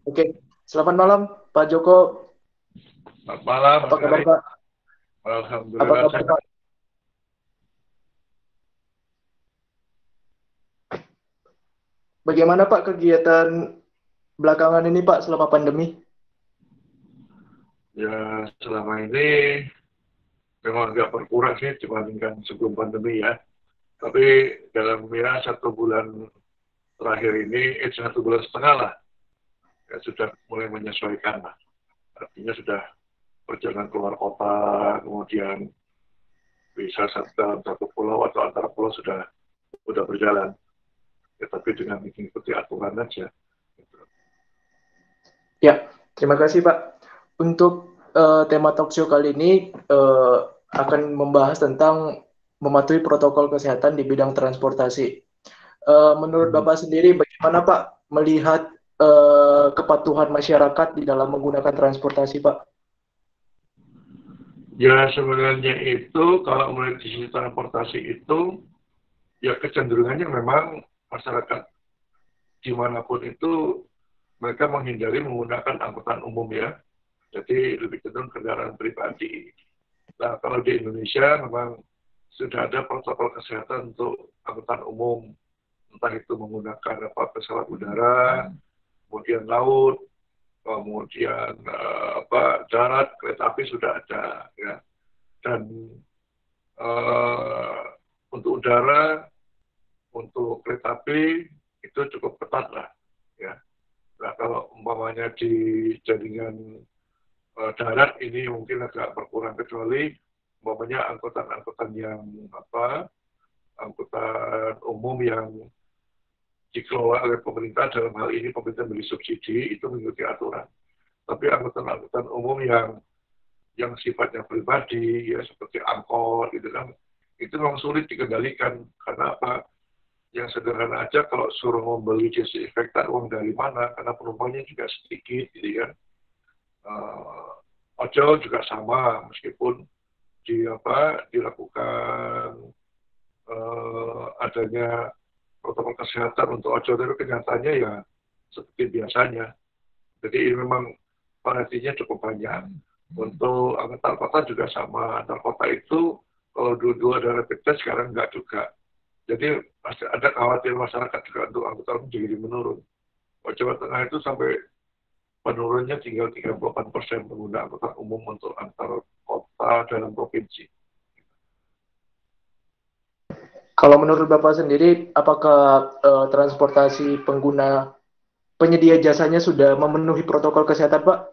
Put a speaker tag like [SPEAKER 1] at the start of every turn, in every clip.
[SPEAKER 1] Oke, selamat malam Pak Joko.
[SPEAKER 2] Selamat malam,
[SPEAKER 1] Apa
[SPEAKER 2] Mas
[SPEAKER 1] kabar
[SPEAKER 2] Gari.
[SPEAKER 1] Pak? Apa
[SPEAKER 2] Alhamdulillah
[SPEAKER 1] kabar
[SPEAKER 2] sehat.
[SPEAKER 1] Pak? Bagaimana Pak kegiatan belakangan ini Pak selama pandemi?
[SPEAKER 2] Ya, selama ini memang agak berkurang sih dibandingkan sebelum pandemi ya. Tapi dalam ya 1 bulan terakhir ini, 1 bulan setengah lah, ya sudah mulai menyesuaikan lah. Artinya sudah perjalanan keluar kota, kemudian bisa dalam satu pulau atau antara pulau sudah berjalan. Ya, tapi dengan mengikuti aturan aja.
[SPEAKER 1] Ya, terima kasih Pak. Untuk tema talk show kali ini akan membahas tentang mematuhi protokol kesehatan di bidang transportasi. Menurut Bapak sendiri, bagaimana Pak melihat kepatuhan masyarakat di dalam menggunakan transportasi Pak?
[SPEAKER 2] Ya, sebenarnya itu kalau mulai di sisi transportasi itu, ya kecenderungannya memang masyarakat dimanapun itu mereka menghindari menggunakan angkutan umum ya. Jadi lebih cenderung kendaraan pribadi. Nah, kalau di Indonesia memang sudah ada protokol kesehatan untuk angkutan umum, entah itu menggunakan pesawat udara, kemudian laut, kemudian darat, kereta api sudah ada ya. Dan uh, untuk udara, untuk kereta api itu cukup ketat lah ya. Nah, kalau umpamanya di jaringan darat ini mungkin agak berkurang, kecuali umpamanya angkutan-angkutan yang angkutan umum yang dikelola oleh pemerintah, dalam hal ini pemerintah beri subsidi, itu mengikuti aturan. Tapi angkutan-angkutan umum yang sifatnya pribadi ya, seperti angkot gitu kan, itu memang sulit dikendalikan. Karena apa? Yang sederhana aja, kalau suruh membeli disinfektan, uang dari mana? Karena penumpangnya juga sedikit gitu kan. Ojol juga sama, meskipun dilakukan adanya protokol kesehatan untuk ojol, tapi kenyataannya ya seperti biasanya. Jadi ini memang variasinya cukup banyak. Untuk antar kota juga sama. Antar kota itu kalau dulu ada rapid test, sekarang enggak juga. Jadi pasti ada khawatir masyarakat juga untuk angkutan umum jadi menurun. Kalau Jawa Tengah itu sampai penurunnya tinggal 38% pengguna angkutan umum untuk antar kota dalam provinsi.
[SPEAKER 1] Kalau menurut Bapak sendiri, apakah transportasi pengguna penyedia jasanya sudah memenuhi protokol kesehatan, Pak,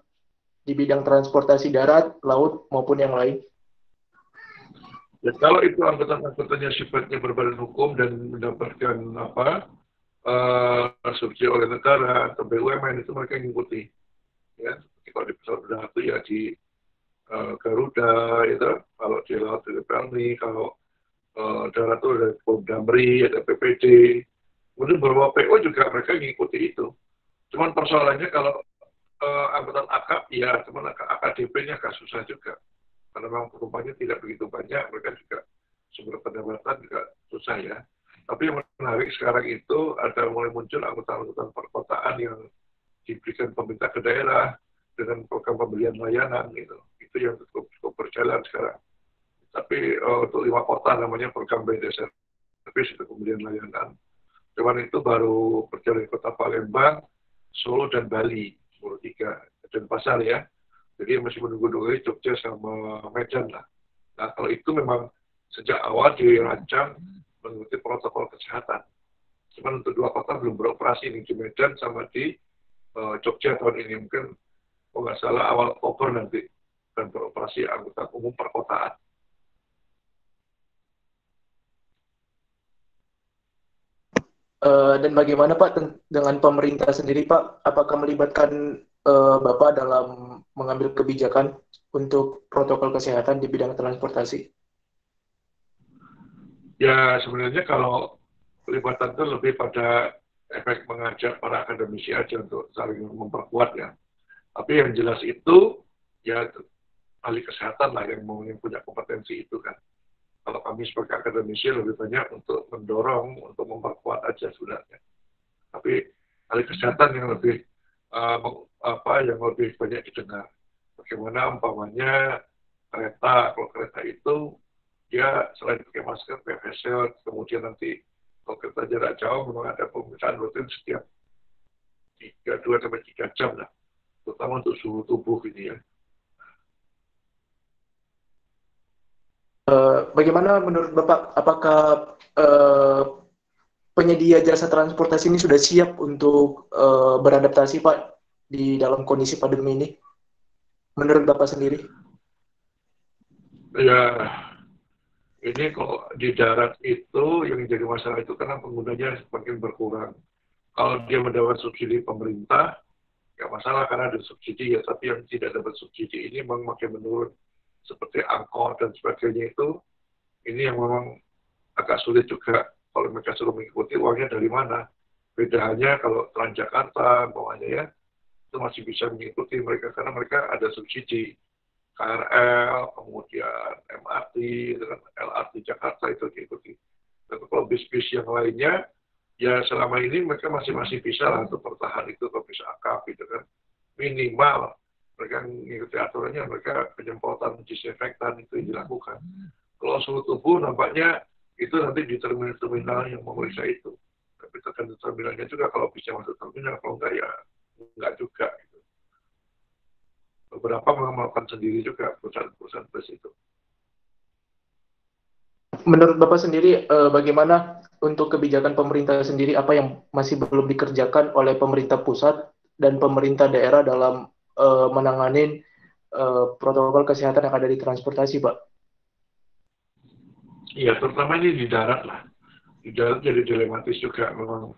[SPEAKER 1] di bidang transportasi darat, laut, maupun yang lain?
[SPEAKER 2] Ya, kalau itu angkutan-angkutannya sifatnya berbadan hukum dan mendapatkan subsidi oleh negara atau BUMN, itu mereka mengikuti. Ya, kalau di pesawat udara itu ya di Garuda, itu kalau di laut itu Pelni, kalau darat itu ada Pom Damri, ada PPD. Kemudian beberapa PO juga mereka mengikuti itu. Cuman persoalannya kalau angkutan akap, ya cuman AKDP-nya agak susah juga. Karena memang penumpangnya tidak begitu banyak, mereka juga sumber pendapatan juga susah ya. Tapi yang menarik sekarang itu ada mulai muncul angkutan-angkutan perkotaan yang diberikan pemerintah ke daerah dengan program pembelian layanan gitu. Itu yang cukup berjalan sekarang. Tapi untuk 5 kota namanya program BD Service itu pembelian layanan. Cuman itu baru berjalan di kota Palembang, Solo dan Bali, Solo 3 dan Pasar ya. Jadi masih menunggu dulu Jogja sama Medan lah. Nah, kalau itu memang sejak awal dirancang mengikuti protokol kesehatan. Cuman untuk 2 kota belum beroperasi nih, di Medan sama di Jogja tahun ini. Mungkin kalau nggak salah awal Oktober nanti dan beroperasi angkutan umum perkotaan.
[SPEAKER 1] Dan bagaimana Pak dengan pemerintah sendiri, Pak? Apakah melibatkan Bapak dalam mengambil kebijakan untuk protokol kesehatan di bidang transportasi?
[SPEAKER 2] Ya sebenarnya kalau pelibatan itu lebih pada efek mengajak para akademisi aja untuk saling memperkuat ya. Tapi yang jelas itu ya ahli kesehatan lah yang punya kompetensi itu kan. Kalau kami sebagai akademisi lebih banyak untuk mendorong, untuk memperkuat aja sebenarnya. Tapi ahli kesehatan yang lebih yang lebih banyak didengar. Bagaimana umpamanya kereta, kalau kereta itu dia selain pakai masker, pakai face shield, kemudian nanti kalau kereta jarak jauh memang ada pemeriksaan rutin setiap 2 sampai 3 jam lah, terutama untuk suhu tubuh ini ya.
[SPEAKER 1] Bagaimana menurut Bapak, apakah penyedia jasa transportasi ini sudah siap untuk beradaptasi Pak di dalam kondisi pandemi ini? Menurut Bapak sendiri?
[SPEAKER 2] Ya, ini kalau di darat itu yang jadi masalah itu karena penggunanya semakin berkurang. Kalau dia mendapat subsidi pemerintah, ya masalah karena ada subsidi ya, tapi yang tidak dapat subsidi ini memang makin menurun. Seperti angkot dan sebagainya itu, ini yang memang agak sulit juga kalau mereka suruh mengikuti uangnya dari mana. Beda hanya kalau Transjakarta, umpamanya ya, itu masih bisa mengikuti mereka karena mereka ada subsidi. KRL, kemudian MRT, LRT Jakarta itu diikuti. Tapi kalau bis-bis yang lainnya, ya selama ini mereka masih bisa lah untuk bertahan itu kalau bisa akap gitu kan. Minimal mereka mengikuti aturannya, mereka penyemprotan disinfektan itu yang dilakukan. Kalau suhu tubuh nampaknya itu nanti di terminal-terminal yang memeriksa itu. Tapi tergantung terminalnya juga, kalau bisa masuk terminal, kalau enggak ya enggak juga. Gitu. Beberapa melakukan sendiri juga perusahaan-perusahaan bus itu.
[SPEAKER 1] Menurut Bapak sendiri, bagaimana untuk kebijakan pemerintah sendiri, apa yang masih belum dikerjakan oleh pemerintah pusat dan pemerintah daerah dalam menangani protokol kesehatan yang ada di transportasi, Pak?
[SPEAKER 2] Iya, terutama ini di darat lah. Di darat jadi dilematis juga memang.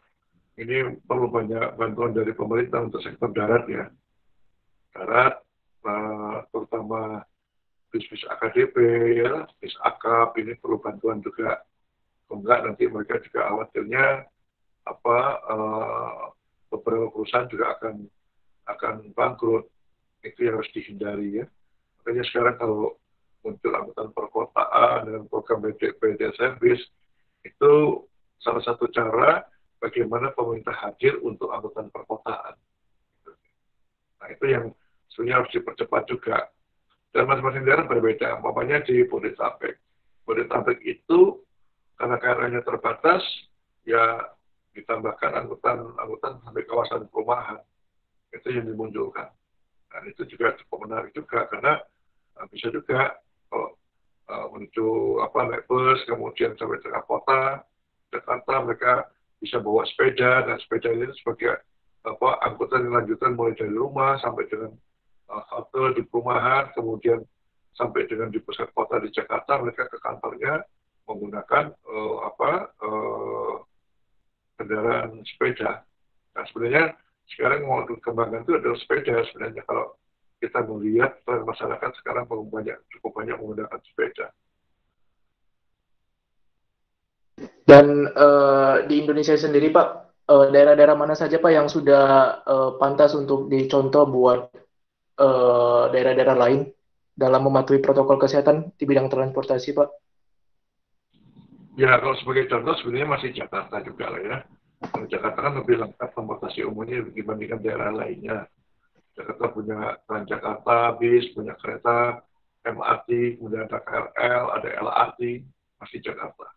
[SPEAKER 2] Ini perlu banyak bantuan dari pemerintah untuk sektor darat ya. Darat, terutama bis-bis AKDP, ya, bis akap, ini perlu bantuan juga. Kalau enggak nanti mereka juga khawatirnya beberapa perusahaan juga akan bangkrut. Itu yang harus dihindari ya. Makanya sekarang kalau muncul angkutan perkotaan dengan program BD Service, itu salah satu cara bagaimana pemerintah hadir untuk angkutan perkotaan. Nah itu yang sebenarnya harus dipercepat juga. Dan masing-masing daerah berbeda. Umpamanya di Bodetabek. Bodetabek itu karena KRL-nya terbatas, ya ditambahkan angkutan sampai kawasan perumahan. Itu yang dimunculkan. Dan itu juga cukup menarik juga karena bisa juga kalau menuju naik bus kemudian sampai tengah kota Jakarta, mereka bisa bawa sepeda, dan sepeda ini sebagai angkutan yang lanjutan mulai dari rumah sampai dengan halte di perumahan, kemudian sampai dengan di pusat kota di Jakarta, mereka ke kantornya menggunakan kendaraan sepeda. Nah sebenarnya sekarang mau dikembangkan itu adalah sepeda sebenarnya. Kalau kita melihat masyarakat sekarang cukup banyak menggunakan sepeda.
[SPEAKER 1] Dan di Indonesia sendiri, Pak, daerah-daerah mana saja Pak yang sudah pantas untuk dicontoh buat daerah-daerah lain dalam mematuhi protokol kesehatan di bidang transportasi, Pak?
[SPEAKER 2] Ya, kalau sebagai contoh sebenarnya masih Jakarta juga lah ya. Kalau Jakarta kan lebih lengkap transportasi umumnya dibandingkan daerah lainnya. Jakarta punya Transjakarta, bis, punya kereta, MRT, kemudian ada KRL, ada LRT, masih Jakarta.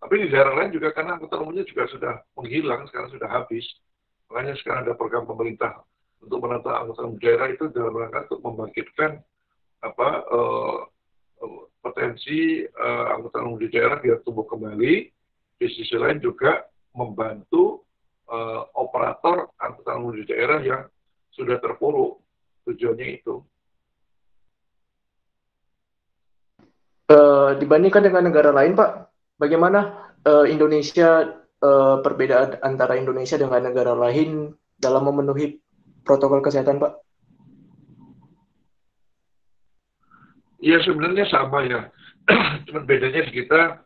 [SPEAKER 2] Tapi di daerah lain juga karena angkutan umumnya juga sudah menghilang, sekarang sudah habis. Makanya sekarang ada program pemerintah untuk menata angkutan umum daerah itu dalam rangka untuk membangkitkan potensi angkutan umum di daerah biar tumbuh kembali. Di sisi lain juga membantu operator angkutan umum di daerah yang sudah terpuruk. Tujuannya itu.
[SPEAKER 1] Dibandingkan dengan negara lain, Pak, bagaimana Indonesia, perbedaan antara Indonesia dengan negara lain dalam memenuhi protokol kesehatan, Pak?
[SPEAKER 2] Iya sebenarnya sama ya. Cuma bedanya di kita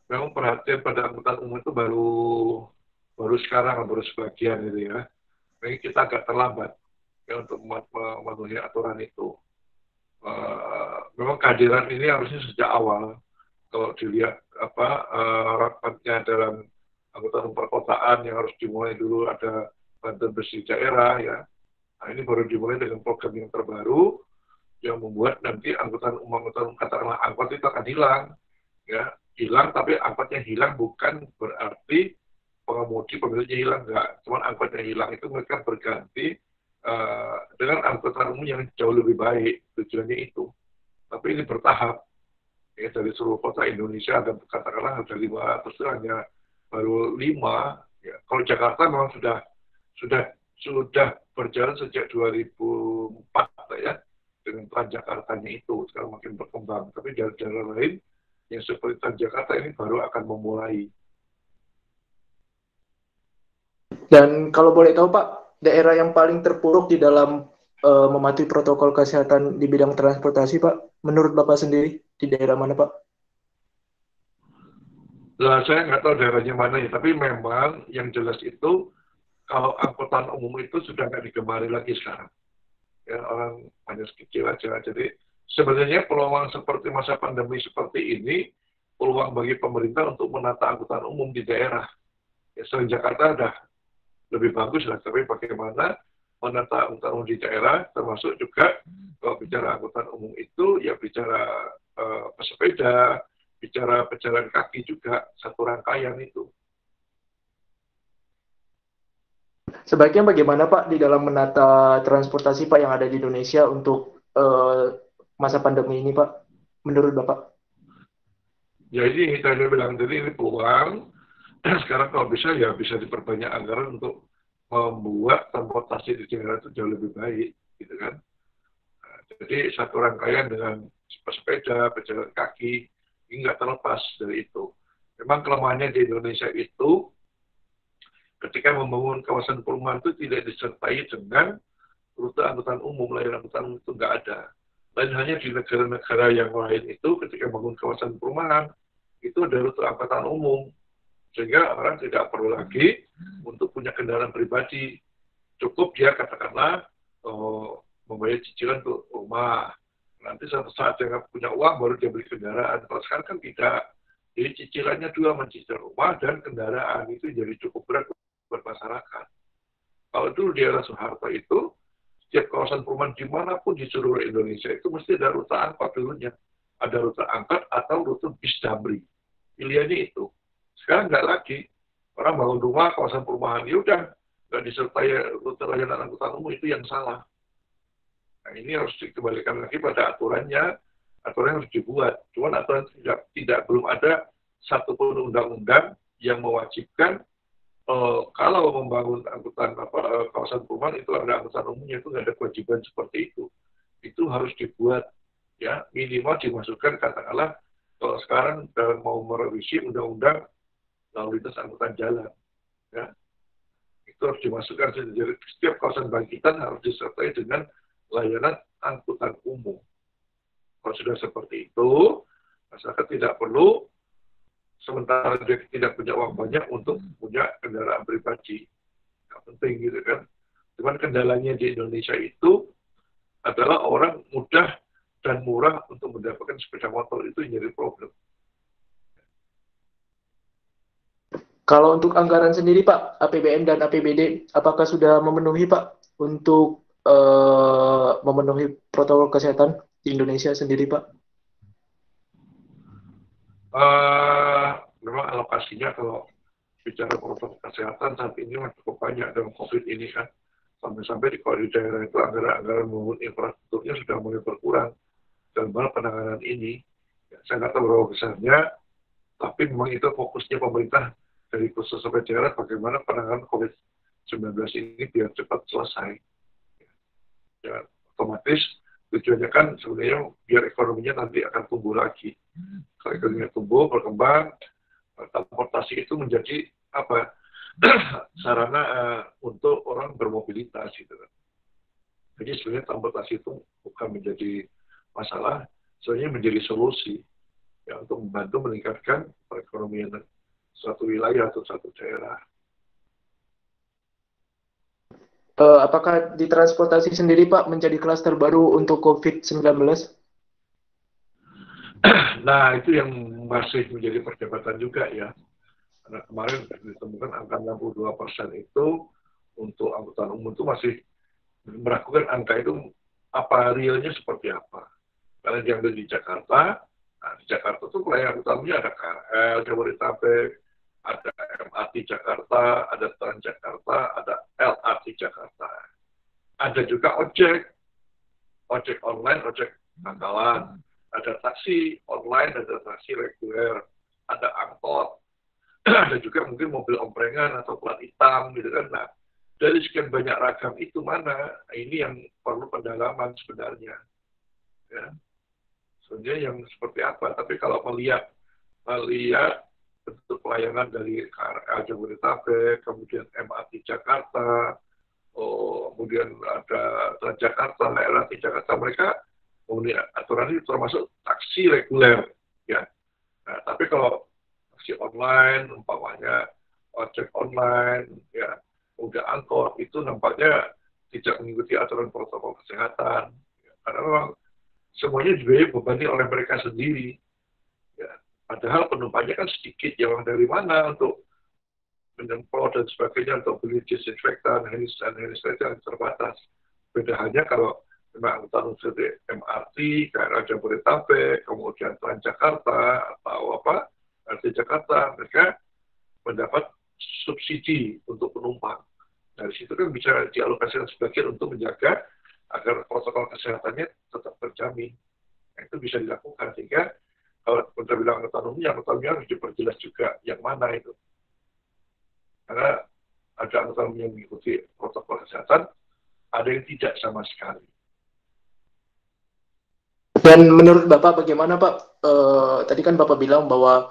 [SPEAKER 2] memang perhatian pada angkutan umum itu baru sekarang, baru sebagian gitu ya. Jadi kita agak terlambat ya untuk memenuhi aturan itu. Memang kehadiran ini harusnya sejak awal. Kalau dilihat rapatnya dalam angkutan perkotaan yang harus dimulai dulu, ada bantuan bersih daerah ya. Nah, ini baru dimulai dengan program yang terbaru yang membuat nanti angkutan umum katakanlah angkot itu akan hilang, ya hilang, tapi angkotnya hilang bukan berarti pengemudi pemiliknya hilang, enggak, cuman angkotnya hilang itu mereka berganti dengan angkutan umum yang jauh lebih baik, tujuannya itu. Tapi ini bertahap, ya, dari seluruh kota Indonesia ada katakanlah ada 500 hanya baru 5. Ya. Kalau Jakarta memang sudah berjalan sejak 2004 ya, dengan Transjakartanya itu sekarang makin berkembang. Tapi daerah-daerah lain yang seperti Transjakarta ini baru akan memulai.
[SPEAKER 1] Dan kalau boleh tahu Pak, daerah yang paling terpuruk di dalam mematuhi protokol kesehatan di bidang transportasi Pak, menurut Bapak sendiri di daerah mana Pak?
[SPEAKER 2] Nah, saya nggak tahu daerahnya mana ya, tapi memang yang jelas itu kalau angkutan umum itu sudah nggak digemari lagi sekarang. Ya, orang hanya kecil aja. Jadi sebenarnya peluang seperti masa pandemi seperti ini, peluang bagi pemerintah untuk menata angkutan umum di daerah. Ya, selain Jakarta ada lebih bagus lah, tapi bagaimana menata angkutan umum di daerah, termasuk juga kalau bicara angkutan umum itu, ya bicara pesepeda, bicara pejalan kaki juga, satu rangkaian itu.
[SPEAKER 1] Sebaiknya bagaimana Pak di dalam menata transportasi Pak yang ada di Indonesia untuk masa pandemi ini Pak, menurut Bapak?
[SPEAKER 2] Jadi tadi bilang tadi ini peluang, sekarang kalau bisa ya bisa diperbanyak anggaran untuk membuat transportasi di daerah itu jauh lebih baik, gitu kan. Nah, jadi satu rangkaian dengan sepeda, pejalan kaki, ini nggak terlepas dari itu. Memang kelemahannya di Indonesia itu, ketika membangun kawasan perumahan itu tidak disertai dengan rute angkutan umum, layanan angkutan umum itu nggak ada. Lain hanya di negara-negara yang lain itu, ketika membangun kawasan perumahan, itu ada rute angkutan umum. Sehingga orang tidak perlu lagi untuk punya kendaraan pribadi. Cukup dia katakanlah membayar cicilan untuk rumah. Nanti suatu saat dia punya uang baru dia beli kendaraan. Kalau sekarang kan tidak. Jadi cicilannya dua, mencicil rumah dan kendaraan. Itu jadi cukup berat buat masyarakat. Kalau dulu di era Soeharto itu, setiap kawasan perumahan dimanapun di seluruh Indonesia itu mesti ada rute angkot dulunya. Ada rute angkot atau rute bis damri. Pilihannya itu. Sekarang nggak lagi. Orang bangun rumah, kawasan perumahan, ya udah, nggak disertai rute layanan angkutan umum, itu yang salah. Nah, ini harus dikembalikan lagi pada aturannya, aturan yang harus dibuat. Cuman aturan belum ada satupun undang-undang yang mewajibkan kalau membangun angkutan kawasan perumahan itu ada angkutan umumnya, itu nggak ada kewajiban seperti itu. Itu harus dibuat, ya minimal dimasukkan katakanlah kalau sekarang mau merevisi undang-undang lalu lintas angkutan jalan, ya itu harus dimasukkan. Jadi setiap kawasan bangkitan harus disertai dengan layanan angkutan umum. Kalau sudah seperti itu, masyarakat tidak perlu sementara dia tidak punya uang banyak untuk punya kendaraan pribadi. Nggak penting gitu kan. Cuman kendalanya di Indonesia itu adalah orang mudah dan murah untuk mendapatkan sepeda motor, itu yang jadi problem.
[SPEAKER 1] Kalau untuk anggaran sendiri Pak, APBN dan APBD, apakah sudah memenuhi Pak untuk memenuhi protokol kesehatan di Indonesia sendiri Pak?
[SPEAKER 2] Memang alokasinya kalau bicara protokol kesehatan saat ini cukup banyak dalam COVID ini kan. Sampai-sampai di daerah itu anggaran membangun infrastrukturnya sudah mulai berkurang dalam hal penanganan ini. Ya, saya nggak tahu berapa besarnya, tapi memang itu fokusnya pemerintah dari khusus sampai daerah bagaimana penanganan COVID-19 ini biar cepat selesai. Ya, otomatis tujuannya kan sebenarnya biar ekonominya nanti akan tumbuh lagi. Kalau ekonominya tumbuh, berkembang, transportasi itu menjadi apa sarana untuk orang bermobilitas gitu. Jadi sebenarnya transportasi itu bukan menjadi masalah, sebenarnya menjadi solusi ya untuk membantu meningkatkan perekonomian suatu wilayah atau suatu daerah.
[SPEAKER 1] Apakah di transportasi sendiri Pak menjadi klaster baru untuk COVID-19?
[SPEAKER 2] Nah, itu yang masih menjadi perdebatan juga ya. Karena kemarin ditemukan angka 62% itu untuk angkutan umum itu masih meragukan angka itu apa realnya seperti apa. Karena yang ada di Jakarta, nah di Jakarta itu pelayanan utamanya ada KRL, Jabodetabek, ada MRT Jakarta, ada Transjakarta, ada LRT Jakarta. Ada juga ojek online, ojek pangkalan, ada taksi online, ada taksi reguler, ada angkot, ada juga mungkin mobil omprengan atau plat hitam gitu kan. Nah, dari sekian banyak ragam itu mana, ini yang perlu pendalaman sebenarnya. Ya. Sebenarnya yang seperti apa, tapi kalau melihat bentuk pelayanan dari KRL Jabodetabek, kemudian MRT Jakarta, kemudian ada Transjakarta, LRT Jakarta, mereka kemudian aturan ini termasuk taksi reguler, ya. Nah, tapi kalau taksi online, umpamanya ojek online, ya, udah angkot, itu nampaknya tidak mengikuti aturan protokol kesehatan, ya. Karena memang semuanya juga dibebani oleh mereka sendiri, ya. Padahal penumpangnya kan sedikit, yang dari mana untuk menyemprot dan sebagainya, untuk beli disinfektan, hand sanitizer yang terbatas. Beda hanya kalau memang angkutan seperti MRT, KRL Jabodetabek, kemudian Transjakarta atau apa, LRT Jakarta, mereka mendapat subsidi untuk penumpang. Dari situ kan bisa dialokasikan sebagian untuk menjaga agar protokol kesehatannya tetap terjamin. Nah, itu bisa dilakukan sehingga kalau kita bilang angkutan umum harus diperjelas juga yang mana itu. Karena ada angkutan yang mengikuti protokol kesehatan, ada yang tidak sama sekali.
[SPEAKER 1] Dan menurut Bapak bagaimana Pak? Tadi kan Bapak bilang bahwa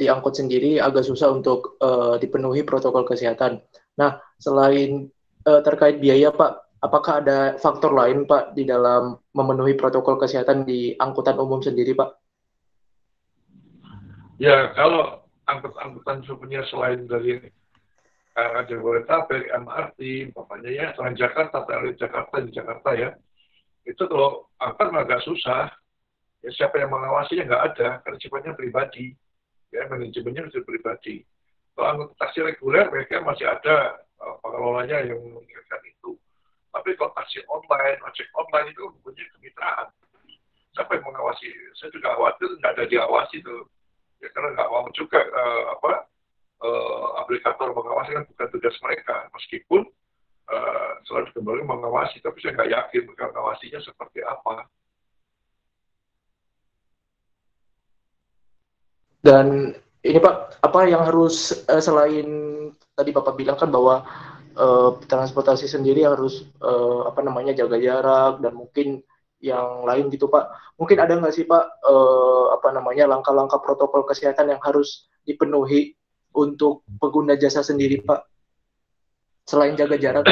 [SPEAKER 1] di angkot sendiri agak susah untuk dipenuhi protokol kesehatan. Nah, selain terkait biaya Pak, apakah ada faktor lain Pak di dalam memenuhi protokol kesehatan di angkutan umum sendiri Pak?
[SPEAKER 2] Ya, kalau angkutan sebenarnya selain dari KRL Jabodetabek, MRT, umpamanya ya, Transjakarta, TRI Jakarta di Jakarta ya, itu kalau angkat agak susah, ya siapa yang mengawasinya nggak ada, karena sifatnya pribadi, ya manajemennya sudah pribadi. Kalau angkutan taksi reguler, mereka masih ada pengelolanya yang mengingatkan itu. Tapi kalau taksi online, ojek online itu punya kemitraan. Siapa yang mengawasi? Saya juga khawatir nggak ada diawasi tuh. Ya karena nggak mau juga aplikator mengawasi kan bukan tugas mereka, meskipun selalu kembali mengawasi, tapi saya nggak yakin mengawasinya seperti apa.
[SPEAKER 1] Dan ini Pak, apa yang harus selain tadi Bapak bilang kan bahwa transportasi sendiri harus apa namanya jaga jarak dan mungkin yang lain gitu Pak. Mungkin ada nggak sih Pak apa namanya langkah-langkah protokol kesehatan yang harus dipenuhi untuk pengguna jasa sendiri Pak? Selain jaga jarak.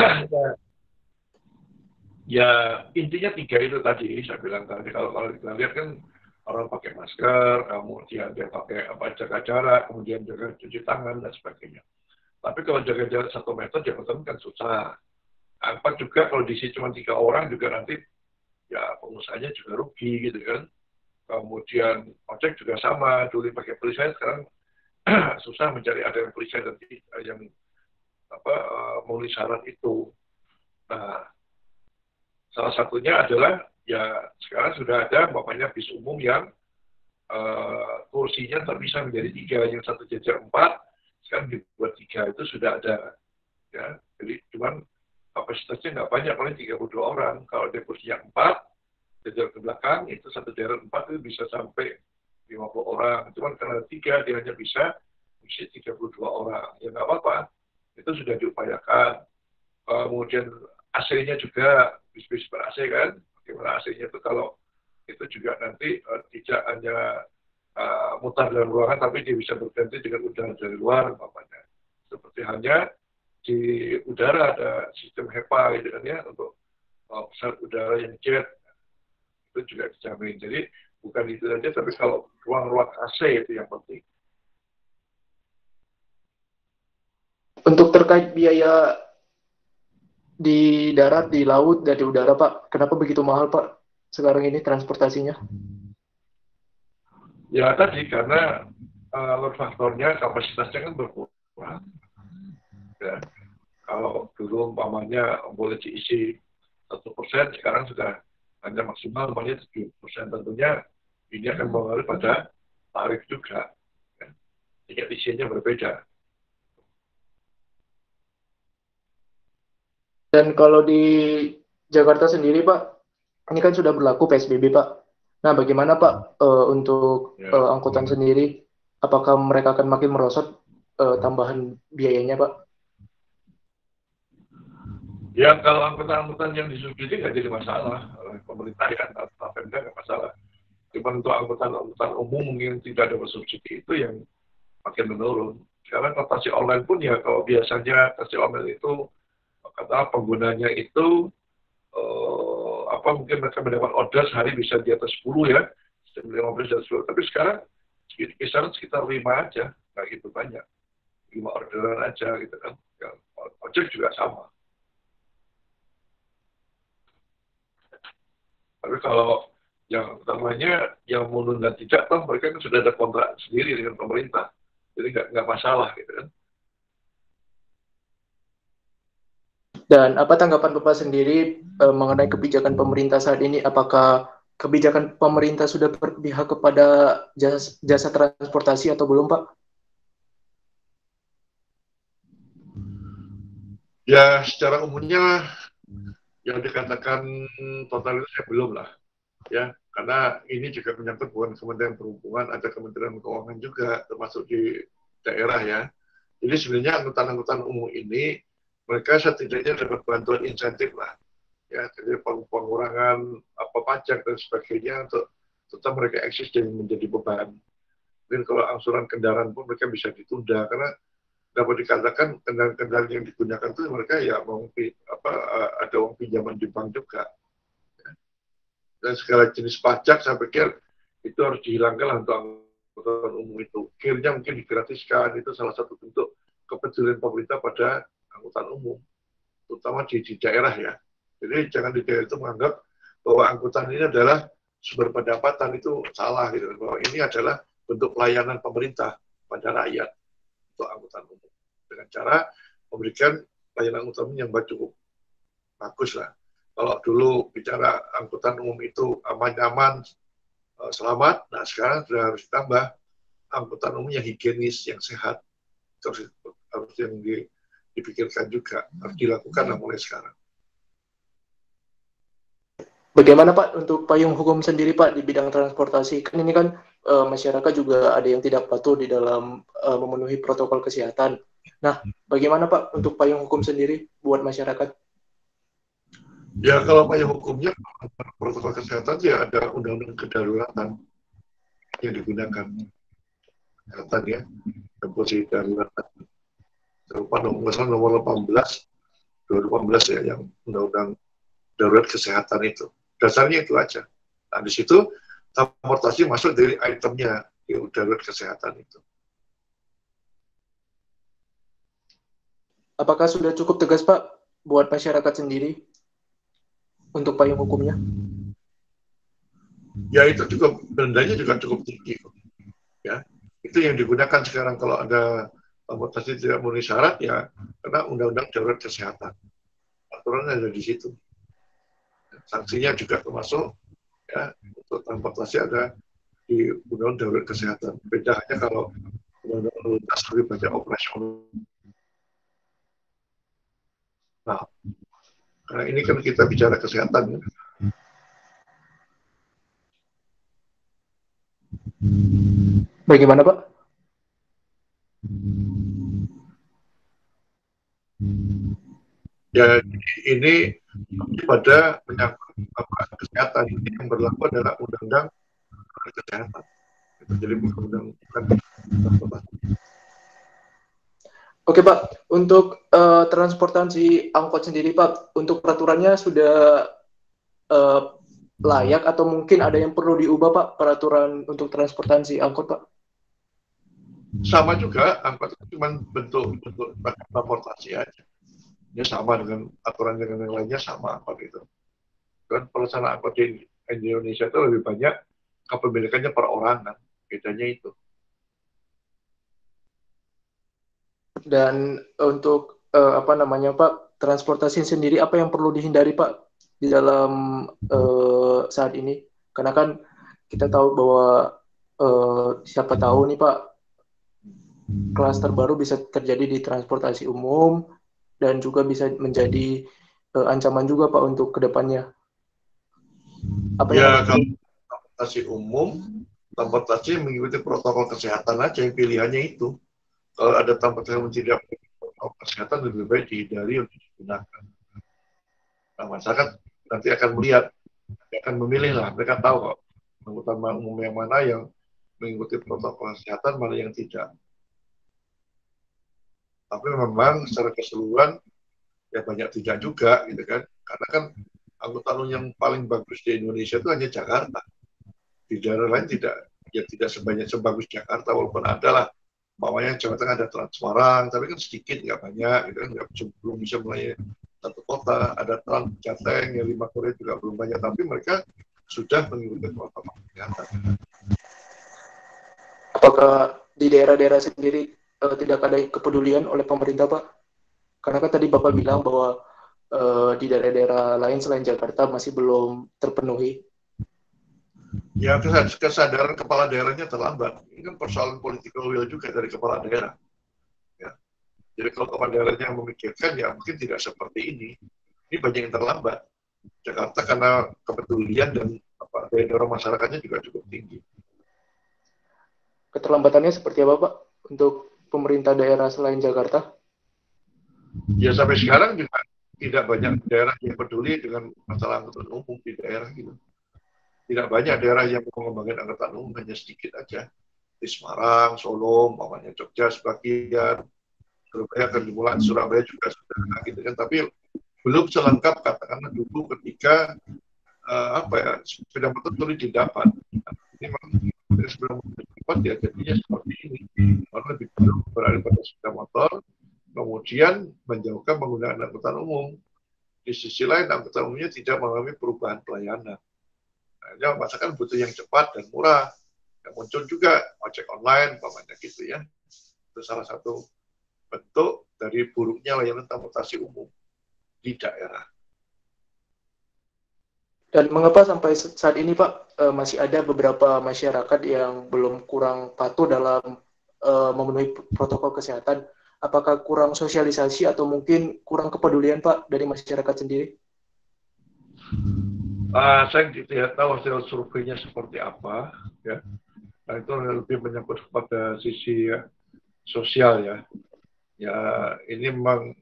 [SPEAKER 2] Ya intinya 3 itu tadi saya bilang tadi. Kalau kita lihat kan orang pakai masker, kemudian dia pakai jaga jarak, kemudian jaga cuci tangan dan sebagainya. Tapi kalau jaga jarak 1 meter, jabatan kan susah. Angkot juga kalau diisi cuma 3 orang juga nanti ya pengusahanya juga rugi gitu kan. Kemudian ojek juga sama, dulu pakai perisai, sekarang susah mencari ada yang perisai dan yang memenuhi syarat itu. Nah, salah satunya adalah ya sekarang sudah ada bapaknya bis umum yang kursinya terpisah menjadi 3, yang satu jajar 4, sekarang dibuat 3, itu sudah ada. Ya, jadi cuman kapasitasnya nggak banyak, paling 32 orang. Kalau dia kursinya 4, jajar ke belakang, itu satu jajar 4 itu bisa sampai 50 orang. Cuman karena 3, dia hanya bisa isi 32 orang. Ya nggak apa-apa, itu sudah diupayakan. Kemudian AC-nya juga, bis-bis ber-AC kan, bagaimana AC-nya itu kalau itu juga nanti tidak hanya mutar dalam ruangan, tapi dia bisa berganti dengan udara dari luar, umpamanya. Seperti hanya di udara ada sistem HEPA gitu kan ya, untuk pesawat udara yang jet, itu juga dijamin. Jadi bukan itu saja, tapi kalau ruang-ruang AC itu yang penting.
[SPEAKER 1] Untuk terkait biaya di darat, di laut, dan di udara Pak, kenapa begitu mahal Pak sekarang ini transportasinya?
[SPEAKER 2] Ya tadi karena load faktornya, kapasitasnya kan berkurang. Ya. Kalau dulu umpamanya boleh diisi 1%, sekarang sudah hanya maksimal namanya 7%. Tentunya ini akan mempengaruhi pada tarif juga. Tingkat isinya berbeda.
[SPEAKER 1] Dan kalau di Jakarta sendiri, Pak, ini kan sudah berlaku PSBB, Pak. Nah, bagaimana, Pak, untuk angkutan sendiri? Apakah mereka akan makin merosot tambahan biayanya, Pak?
[SPEAKER 2] Ya, kalau angkutan-angkutan yang disubsidi nggak jadi masalah. Pemerintah ya, atau Pemda nggak masalah. Cuma untuk angkutan-angkutan umum mungkin tidak ada subsidi itu yang makin menurun. Sekarang kalau taksi online pun ya, kalau biasanya taksi online itu kata penggunanya itu mungkin mereka mendapat order sehari bisa di atas 10 ya, 15 dan 10. Tapi sekarang kisaran sekitar 5 aja, nggak gitu banyak. 5 orderan aja gitu kan. Ya, ojek juga sama. Tapi kalau yang utamanya yang mundur dan tidak, toh mereka kan sudah ada kontrak sendiri dengan pemerintah. Jadi nggak masalah gitu kan.
[SPEAKER 1] Dan apa tanggapan Bapak sendiri mengenai kebijakan pemerintah saat ini? Apakah kebijakan pemerintah sudah berpihak kepada jasa transportasi atau belum, Pak?
[SPEAKER 2] Ya, secara umumnya yang dikatakan totalitas belum lah. Ya, karena ini juga menyangkut bukan Kementerian Perhubungan, ada Kementerian Keuangan juga, termasuk di daerah ya. Jadi sebenarnya angkutan-angkutan umum ini mereka setidaknya dapat bantuan insentif lah, ya, jadi pengurangan pajak dan sebagainya untuk tetap mereka eksis dan menjadi beban. Mungkin kalau angsuran kendaraan pun mereka bisa ditunda karena dapat dikatakan kendaraan-kendaraan yang digunakan itu mereka ya ada uang pinjaman di bank juga. Dan segala jenis pajak saya pikir itu harus dihilangkan untuk angkutan umum itu. Akhirnya mungkin digratiskan, itu salah satu bentuk kepedulian pemerintah pada angkutan umum, terutama di daerah ya. Jadi jangan di daerah itu menganggap bahwa angkutan ini adalah sumber pendapatan, itu salah gitu. Bahwa ini adalah bentuk pelayanan pemerintah pada rakyat untuk angkutan umum. Dengan cara memberikan pelayanan angkutan umum yang cukup bagus lah. Kalau dulu bicara angkutan umum itu aman-aman, selamat, nah sekarang sudah harus ditambah angkutan umum yang higienis, yang sehat. Itu harus yang dipikirkan juga, harus dilakukan mulai sekarang.
[SPEAKER 1] Bagaimana Pak untuk payung hukum sendiri Pak di bidang transportasi? Kan ini kan masyarakat juga ada yang tidak patuh di dalam memenuhi protokol kesehatan. Nah, bagaimana Pak untuk payung hukum sendiri buat masyarakat?
[SPEAKER 2] Ya kalau payung hukumnya protokol kesehatan ya ada undang-undang kedaruratan yang digunakan. Kesehatan ya, posisi darurat. Lupa nomor 18 2018 ya, yang undang-undang darurat kesehatan itu. Dasarnya itu aja. Nah di situ transportasi masuk dari itemnya di darurat kesehatan itu.
[SPEAKER 1] Apakah sudah cukup tegas Pak buat masyarakat sendiri untuk payung hukumnya?
[SPEAKER 2] Ya itu juga dendanya juga cukup tinggi. Ya, itu yang digunakan sekarang kalau ada transportasi tidak memenuhi syarat ya karena undang-undang darurat kesehatan. Aturan ada di situ. Sanksinya juga termasuk ya untuk transportasi ada di undang-undang darurat kesehatan. Bedanya kalau undang-undang lalu lintas lebih banyak operasional. Nah, karena ini kan kita bicara kesehatan.
[SPEAKER 1] Bagaimana Pak?
[SPEAKER 2] Ya, ini pada menyangkut kesehatan. Ini yang berlaku adalah undang-undang kesehatan. Jadi bukan transportasi.
[SPEAKER 1] Oke Pak, untuk transportasi angkot sendiri Pak, untuk peraturannya sudah layak atau mungkin ada yang perlu diubah Pak peraturan untuk transportasi angkot Pak?
[SPEAKER 2] Sama juga, angkot itu cuma bentuk transportasi aja. Ini sama dengan aturan dengan yang lainnya sama angkot itu. Dan pelaksanaan angkot di Indonesia itu lebih banyak kepemilikannya perorangan, bedanya itu.
[SPEAKER 1] Dan untuk apa namanya Pak, transportasi sendiri apa yang perlu dihindari Pak di dalam saat ini? Karena kan kita tahu bahwa siapa tahu nih Pak, klaster baru bisa terjadi di transportasi umum dan juga bisa menjadi ancaman juga Pak untuk kedepannya. Apa yang
[SPEAKER 2] Ya,
[SPEAKER 1] harus
[SPEAKER 2] kalau transportasi umum, transportasi mengikuti protokol kesehatan aja, yang pilihannya itu. Kalau ada transportasi yang tidak protokol kesehatan, lebih baik dihindari untuk digunakan. Nah, masyarakat nanti akan melihat, akan memilih lah. Mereka tahu kok angkutan umum yang mana yang mengikuti protokol kesehatan, mana yang tidak. Tapi memang secara keseluruhan ya banyak tidak juga gitu kan. Karena kan angkutan umum yang paling bagus di Indonesia itu hanya Jakarta. Di daerah lain tidak, ya tidak sebanyak sebagus Jakarta, walaupun ada lah. Bawahnya Jawa Tengah ada Trans Semarang, tapi kan sedikit, nggak banyak, gitu kan, belum bisa melayani satu kota. Ada Trans Jateng yang 5 kore juga belum banyak, tapi mereka sudah mengikuti protokol kesehatan.
[SPEAKER 1] Apakah di daerah-daerah sendiri tidak ada kepedulian oleh pemerintah Pak? Karena kan tadi Bapak bilang bahwa di daerah-daerah lain selain Jakarta masih belum terpenuhi.
[SPEAKER 2] Ya, kesadaran kepala daerahnya terlambat. Ini kan persoalan political will juga dari kepala daerah. Ya. Jadi kalau kepala daerahnya memikirkan, ya mungkin tidak seperti ini. Ini banyak yang terlambat. Jakarta karena kepedulian dan daya dorong masyarakatnya juga cukup tinggi.
[SPEAKER 1] Keterlambatannya seperti apa Pak untuk pemerintah daerah selain Jakarta?
[SPEAKER 2] Ya sampai sekarang juga tidak banyak daerah yang peduli dengan masalah angkutan umum di daerah gitu. Tidak banyak daerah yang mengembangkan angkutan umum, hanya sedikit aja. Di Semarang, Solo, mamanya Jogja sebagian, Surabaya akan dimulai, Surabaya juga sudah gitu kan. Tapi belum selengkap katakanlah dulu ketika sepeda motor sulit didapat. Ini memang sepeda motor didapat ya jadinya seperti ini. Karena lebih dulu beralih pada sepeda motor, kemudian menjauhkan penggunaan angkutan umum. Di sisi lain, angkutan umumnya tidak mengalami perubahan pelayanan. Nah, masyarakat butuh yang cepat dan murah. Yang muncul juga ojek online, umpamanya gitu ya. Itu salah satu bentuk dari buruknya layanan transportasi umum di daerah.
[SPEAKER 1] Dan mengapa sampai saat ini Pak masih ada beberapa masyarakat yang belum kurang patuh dalam memenuhi protokol kesehatan? Apakah kurang sosialisasi atau mungkin kurang kepedulian Pak dari masyarakat sendiri?
[SPEAKER 2] Saya tidak tahu hasil surveinya seperti apa, ya. Nah, itu lebih menyangkut pada sisi sosial ya. Ya, ini memang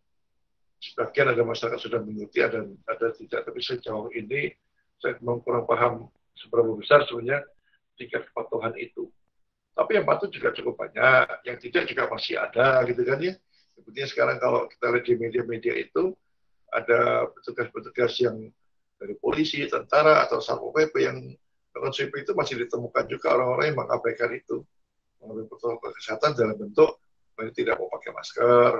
[SPEAKER 2] sebagian ada masyarakat sudah mengikuti, ada tidak. Tapi sejauh ini saya memang kurang paham seberapa besar sebenarnya tingkat kepatuhan itu. Tapi yang patuh juga cukup banyak, yang tidak juga masih ada gitu kan ya. Sepertinya sekarang kalau kita lihat di media-media itu ada petugas-petugas yang dari polisi, tentara, atau Satpol PP yang melakukan sweeping itu masih ditemukan juga orang-orang yang mengabaikan itu, mengambil protokol kesehatan dalam bentuk tidak mau pakai masker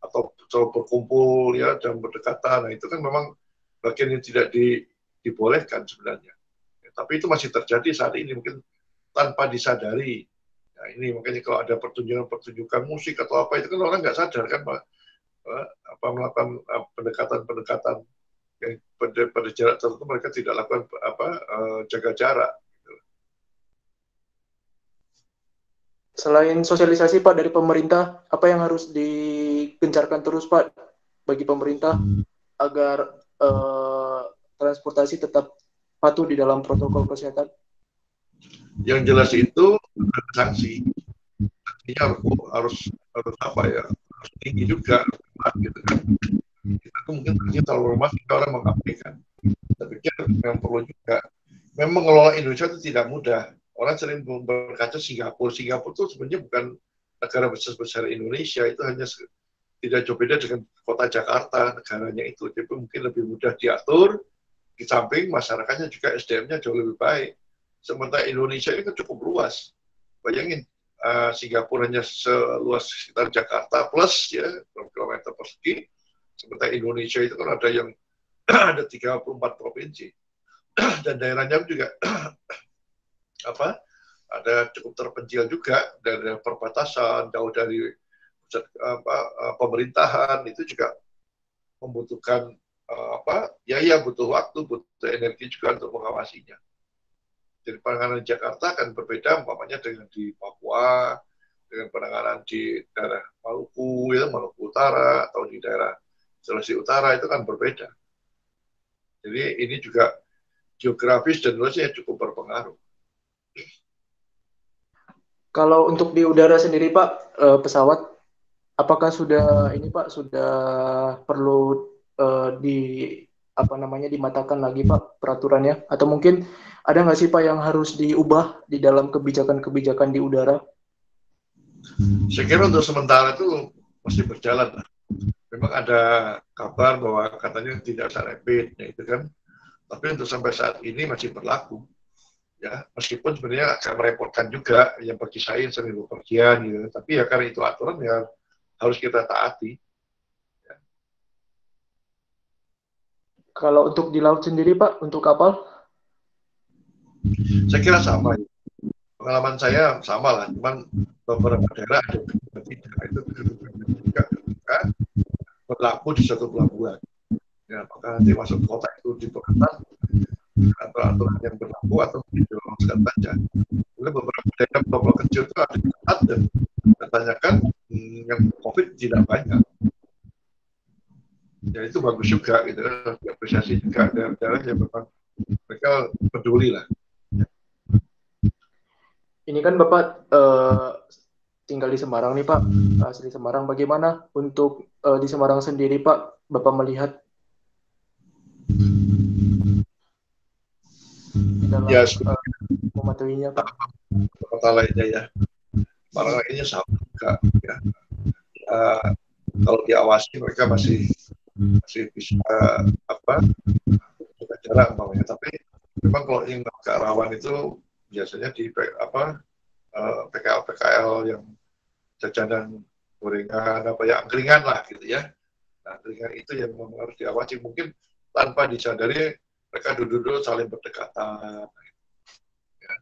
[SPEAKER 2] atau selalu berkumpul ya dan berdekatan. Nah itu kan memang bagian yang tidak dibolehkan sebenarnya. Ya, tapi itu masih terjadi saat ini mungkin tanpa disadari. Nah ini makanya kalau ada pertunjukan musik atau apa itu kan orang nggak sadar kan melakukan pendekatan-pendekatan yang pada jarak tertentu mereka tidak lakukan jaga jarak.
[SPEAKER 1] Selain sosialisasi Pak dari pemerintah, apa yang harus digencarkan terus Pak bagi pemerintah agar transportasi tetap patuh di dalam protokol kesehatan?
[SPEAKER 2] Yang jelas itu sanksi. Sanksinya harus apa ya? Harus tinggi juga, gitu kan. Kita tuh mungkin sanksinya terlalu lemah sehingga orang mengabaikan. Saya pikir yang perlu juga. Memang mengelola Indonesia itu tidak mudah. Orang sering berkaca Singapura. Singapura itu sebenarnya bukan negara besar Indonesia, itu hanya tidak jauh beda dengan kota Jakarta, negaranya itu. Jadi mungkin lebih mudah diatur, di samping masyarakatnya juga SDM-nya jauh lebih baik. Sementara Indonesia ini kan cukup luas. Bayangin, Singapura hanya seluas sekitar Jakarta plus ya, kilometer persegi. Sementara Indonesia itu kan ada yang ada 34 provinsi. Dan daerahnya juga ada cukup terpencil juga dari perbatasan jauh dari pusat pemerintahan, itu juga membutuhkan ya butuh waktu, butuh energi juga untuk mengawasinya. Jadi penanganan di Jakarta akan berbeda umpamanya dengan di Papua, dengan penanganan di daerah Maluku, ya, Maluku Utara, atau di daerah Sulawesi Utara, itu kan berbeda. Jadi ini juga geografis dan luasnya cukup berpengaruh.
[SPEAKER 1] Kalau untuk di udara sendiri Pak, pesawat apakah sudah ini Pak sudah perlu di apa namanya dimatakan lagi Pak peraturannya, atau mungkin ada nggak sih Pak yang harus diubah di dalam kebijakan-kebijakan di udara?
[SPEAKER 2] Saya kira untuk sementara itu masih berjalan. Memang ada kabar bahwa katanya tidak bisa rapid, ya itu kan. Tapi untuk sampai saat ini masih berlaku. Ya, meskipun sebenarnya agak merepotkan juga yang bagi saya sering bepergian gitu. Tapi ya karena itu aturan ya harus kita taati. Ya.
[SPEAKER 1] Kalau untuk di laut sendiri Pak, untuk kapal?
[SPEAKER 2] Saya kira sama. Pengalaman saya sama lah, cuman beberapa daerah ada yang tidak. Itu juga ketika berlaku di satu pelabuhan. Ya, apakah nanti masuk kota itu diperketat atau aturan yang berlaku atau dijelaskan saja. Kemudian beberapa daerah pulau kecil itu ada yang ketat dan katanya kan yang COVID tidak banyak. Ya itu bagus juga gitu, apresiasi juga daerah-daerah yang memang mereka peduli lah.
[SPEAKER 1] Ini kan Bapak tinggal di Semarang nih Pak, asli Semarang. Bagaimana untuk di Semarang sendiri Pak, Bapak melihat dalam
[SPEAKER 2] Ya,
[SPEAKER 1] mematuhinya Pak?
[SPEAKER 2] kota lainnya ya, Semarang lainnya sama juga. Ya. Kalau diawasi mereka masih bisa jaga jarak umpamanya. Tapi memang kalau yang agak rawan itu biasanya di PKL yang jajanan gorengan angkringan lah gitu ya. Nah, angkringan itu yang harus diawasi, mungkin tanpa disadari mereka duduk-duduk saling berdekatan. Ya.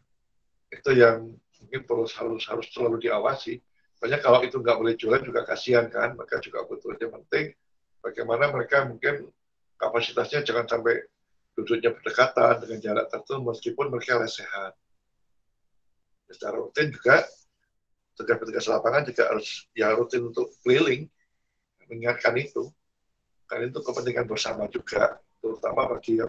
[SPEAKER 2] Itu yang mungkin harus selalu diawasi. Banyak kalau itu nggak boleh jualan juga kasihan kan, mereka juga butuh. Yang penting bagaimana mereka mungkin kapasitasnya jangan sampai duduknya berdekatan dengan jarak tertentu meskipun mereka lesehan. Secara rutin juga petugas lapangan juga harus ya rutin untuk keliling mengingatkan itu, karena itu kepentingan bersama juga, terutama bagi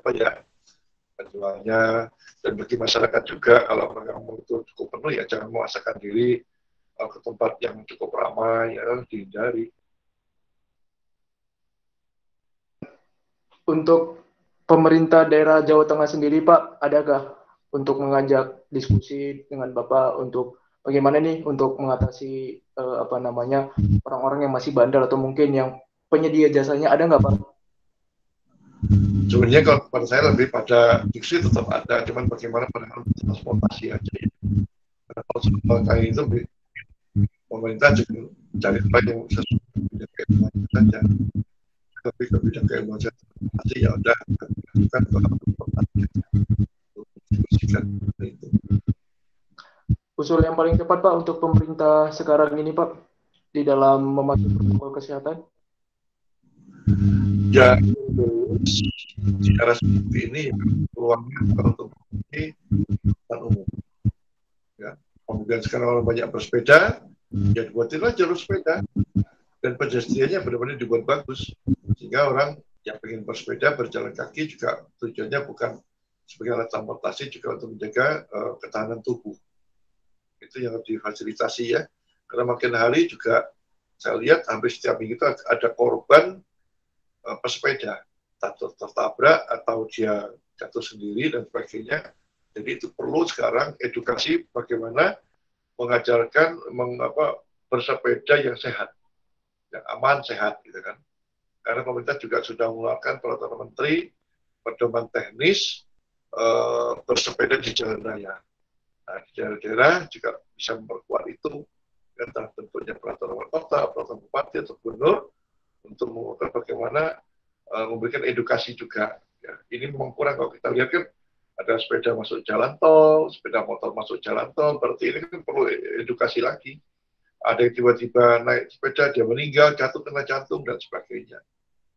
[SPEAKER 2] penjualnya dan bagi masyarakat juga. Kalau mereka mau itu cukup penuh ya jangan memaksakan diri ke tempat yang cukup ramai, ya dihindari.
[SPEAKER 1] Untuk pemerintah daerah Jawa Tengah sendiri Pak, adakah untuk mengajak diskusi dengan Bapak untuk bagaimana nih untuk mengatasi orang-orang yang masih bandel atau mungkin yang penyedia jasanya, ada nggak Pak?
[SPEAKER 2] Sebenarnya kalau pada saya lebih pada diksi tetap ada, cuman bagaimana penanganan transportasi aja ya. Karena kalau soal kayak itu pemerintah juga cari tempat yang sesuai dengan keilmuan saja. Tapi kebijakan keilmuan transportasi ya udah bukan kalau transportasi untuk diskusikan itu.
[SPEAKER 1] Usul yang paling tepat Pak untuk pemerintah sekarang ini Pak di dalam mematuhi protokol kesehatan?
[SPEAKER 2] Ya, secara seperti ini peluangnya untuk ini umum. Ya, kemudian sekarang orang banyak bersepeda, ya dibuatinlah jalur sepeda dan pedestriannya benar-benar dibuat bagus sehingga orang yang ingin bersepeda berjalan kaki juga tujuannya bukan sebagai alat transportasi, juga untuk menjaga ketahanan tubuh. Itu yang harus difasilitasi ya, karena makin hari juga saya lihat hampir setiap minggu itu ada korban pesepeda tertabrak atau dia jatuh sendiri dan sebagainya. Jadi itu perlu sekarang edukasi bagaimana mengajarkan bersepeda yang sehat, yang aman, sehat gitu kan. Karena pemerintah juga sudah mengeluarkan peraturan menteri pedoman teknis bersepeda di jalan raya. Nah, di daerah-daerah juga bisa memperkuat itu dan tentunya peraturan wali kota, peraturan bupati atau gubernur untuk mengukur bagaimana memberikan edukasi juga. Ya, ini memang kurang kalau kita lihat kan ada sepeda masuk jalan tol, sepeda motor masuk jalan tol, berarti ini kan perlu edukasi lagi. Ada yang tiba-tiba naik sepeda, dia meninggal, jatuh kena jantung, dan sebagainya.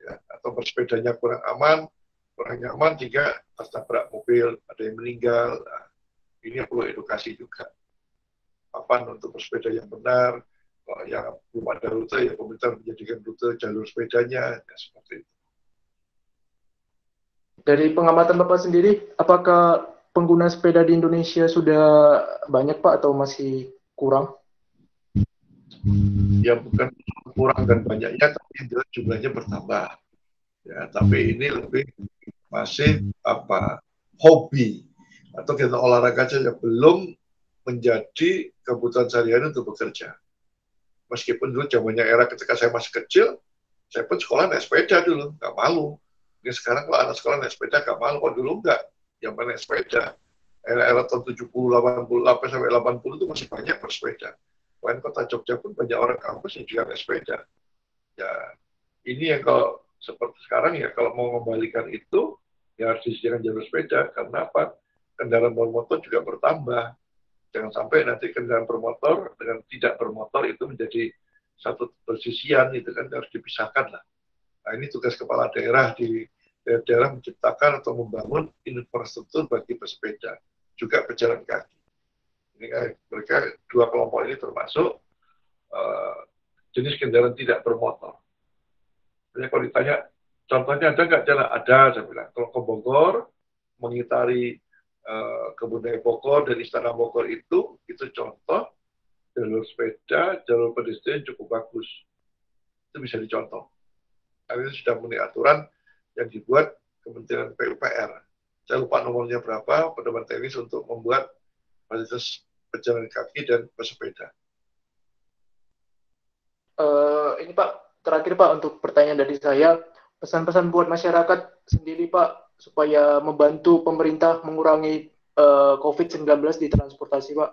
[SPEAKER 2] ya, atau bersepedanya kurang aman, kurang nyaman jika tertabrak mobil, ada yang meninggal. Nah, ini perlu edukasi juga. Papan untuk bersepeda yang benar, yang belum ada rute, ya pemerintah menjadikan rute jalur sepedanya, ya, seperti itu.
[SPEAKER 1] Dari pengamatan Bapak sendiri, apakah pengguna sepeda di Indonesia sudah banyak Pak atau masih kurang?
[SPEAKER 2] Ya bukan kurang dan banyaknya, tapi jumlahnya bertambah. Ya, tapi ini lebih masih hobi atau kita olahraga saja, belum menjadi kebutuhan sehari-hari untuk bekerja. Meskipun dulu zamannya era ketika saya masih kecil, saya pun sekolah naik sepeda dulu, nggak malu. Ini sekarang kalau anak sekolah naik sepeda nggak malu, kalau dulu nggak. Yang naik sepeda, era-era tahun 70, 88 sampai 80 itu masih banyak bersepeda. Selain kota Jogja pun banyak orang kampus yang juga naik sepeda. Ya, ini yang kalau seperti sekarang ya, kalau mau mengembalikan itu, ya harus disediakan jalur sepeda. Karena apa? Kendaraan bermotor juga bertambah. Jangan sampai nanti kendaraan bermotor dengan tidak bermotor itu menjadi satu persisian, itu kan harus dipisahkan lah. Nah, ini tugas kepala daerah di daerah menciptakan atau membangun infrastruktur bagi pesepeda, juga pejalan kaki. Ini kan mereka dua kelompok ini termasuk jenis kendaraan tidak bermotor. Jadi kalau ditanya, contohnya ada nggak jalan? Ada, saya bilang. Kalau ke Bogor, mengitari Kebun Raya Bogor dan Istana Bogor itu contoh jalur sepeda, jalur pedestrian cukup bagus. Itu bisa dicontoh. Karena itu sudah memenuhi aturan yang dibuat Kementerian PUPR. Saya lupa nomornya berapa, pedoman teknis untuk membuat fasilitas pejalan kaki dan pesepeda.
[SPEAKER 1] Ini Pak, terakhir Pak untuk pertanyaan dari saya, pesan-pesan buat masyarakat sendiri Pak, supaya membantu pemerintah mengurangi COVID-19 di transportasi Pak.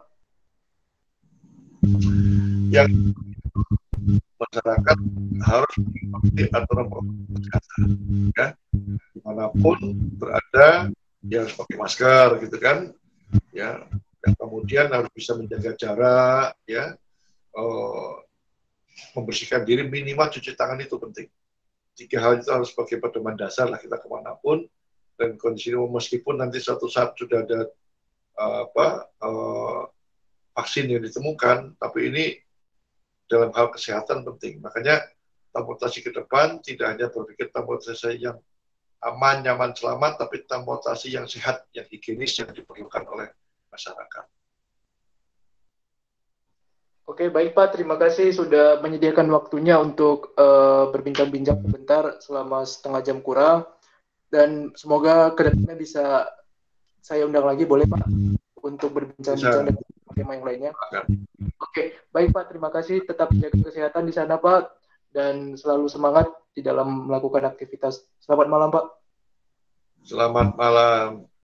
[SPEAKER 2] Yang masyarakat harus mengikuti aturan protokol kesehatan, ya, dimanapun berada, dia harus pakai masker, gitu kan, ya, dan kemudian harus bisa menjaga jarak, ya, membersihkan diri, minimal cuci tangan itu penting. 3 hal itu harus sebagai pedoman dasar lah kita kemanapun, dan kondisi ini meskipun nanti suatu saat sudah ada vaksin yang ditemukan, tapi ini dalam hal kesehatan penting. Makanya transportasi ke depan tidak hanya berpikir transportasi yang aman, nyaman, selamat, tapi transportasi yang sehat, yang higienis yang diperlukan oleh masyarakat.
[SPEAKER 1] Oke, baik Pak. Terima kasih sudah menyediakan waktunya untuk berbincang-bincang sebentar selama setengah jam kurang. Dan semoga kedepannya bisa saya undang lagi, boleh Pak, untuk berbincang-bincang dengan tema yang lainnya. Oke, baik Pak. Terima kasih. Tetap jaga kesehatan di sana Pak. Dan selalu semangat di dalam melakukan aktivitas. Selamat malam Pak.
[SPEAKER 2] Selamat malam.